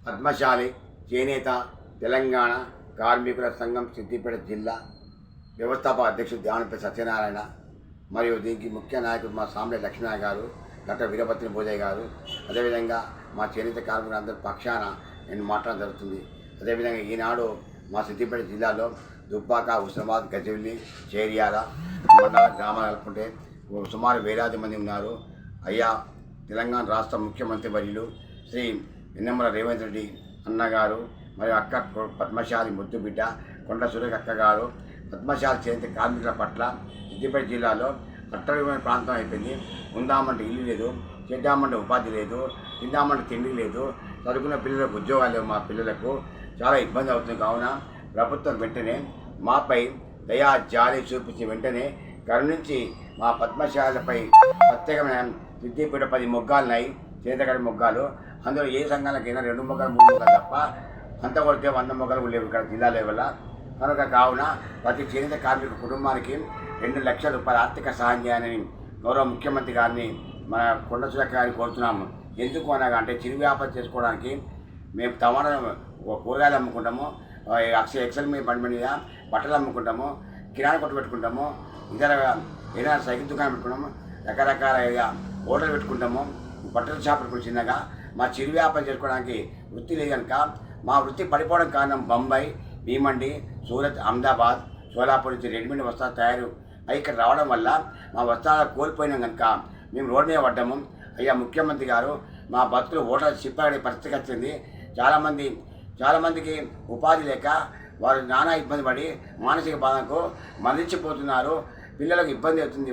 పద్మశాలి చేనేత తెలంగాణ కార్మికుల సంఘం సిద్దిపేట జిల్లా వ్యవస్థాపక అధ్యక్షుడు ధ్యానపై సత్యనారాయణ మరియు దీనికి ముఖ్య నాయకుడు మా సాంబే లక్ష్మీనారాయణ గారు, డాక్టర్ వీరభద్ర భోజయ్య గారు, అదేవిధంగా మా చేనేత కార్మికులందరి పక్షాన నేను మాట్లాడడం జరుగుతుంది. అదేవిధంగా ఈనాడు మా సిద్దిపేట జిల్లాలో దుబ్బాక, హుస్నాబాద్, గజ్వేల్, చేర్యాల మండల గ్రామాలు కలుపుకుంటే సుమారు వేలాది మంది ఉన్నారు. అయ్యా తెలంగాణ రాష్ట్ర ముఖ్యమంత్రి వర్యులు శ్రీ యనమల రేవంత్ రెడ్డి అన్నగారు మరియు అక్క పద్మశాలి ముద్దు బిడ్డ కొండ సురేఖ అక్క గారు పద్మశాలి చేనేత కార్మికుల పట్ల సిద్దిపేట జిల్లాలో అట్టడుగున ప్రాంతం అయిపోయింది. ఉందామంటే ఇల్లు లేదు, చేద్దామంటే ఉపాధి లేదు, తిందామంటే తిండి లేదు, చదువుకున్న పిల్లలకు ఉద్యోగాలు లేవు. మా పిల్లలకు చాలా ఇబ్బంది అవుతుంది. కావున ప్రభుత్వం వెంటనే మాపై దయా జాలి చూపించి వెంటనే కరుణించి మా పద్మశాలపై ప్రత్యేకమైన సిద్దిపేట 10 మొగ్గాలున్నాయి, చేనేతకారి మొగ్గాలు. అందులో ఏ సంఘాలకైనా 2 మొగ్గాలు 3 మొగ్గాలు తప్ప అంత కొడితే 100 మొగ్గాలు లేవు ఇక్కడ జిల్లా లెవెల్. కనుక కావున ప్రతి చేనేత కార్మిక కుటుంబానికి 2 లక్షల రూపాయల ఆర్థిక సహాయం చేయాలని గౌరవ ముఖ్యమంత్రి గారిని మన కొండ సురేఖ గారిని కోరుతున్నాము. ఎందుకు అనగా అంటే చిరు వ్యాపారం చేసుకోవడానికి మేము టమాటా కూరగాయలు అమ్ముకుంటాము, ఎక్సెల్ మీద బండి మీద బట్టలు అమ్ముకుంటాము, కిరాణా కొట్టు పెట్టుకుంటాము, ఇతర ఏదైనా సైకిల్ దుకాణం పెట్టుకుంటాము, రకరకాల హోటల్ పెట్టుకుంటాము, బట్టల షాప్ పెట్టుకుని చిన్నగా. మా చిరు వ్యాపారం చేసుకోవడానికి వృత్తి లేదు కనుక మా వృత్తి పడిపోవడం కారణం బొంబాయి, భీమండి, సూరత్, అహ్మదాబాద్, సోలాపూర్ నుంచి రెడీమేడ్ వస్త్రాలు తయారు అవి ఇక్కడ రావడం వల్ల మా వస్త్రాలు కోల్పోయినాం కనుక మేము రోడ్డు మీద పడ్డాము. అయ్యా ముఖ్యమంత్రి గారు మా బతుకులు హోటల్ చిప్పగడే పరిస్థితికి వచ్చింది. చాలామందికి ఉపాధి లేక వారు నానా ఇబ్బంది పడి మానసిక బాధకు మరణించిపోతున్నారు. పిల్లలకు ఇబ్బంది అవుతుంది.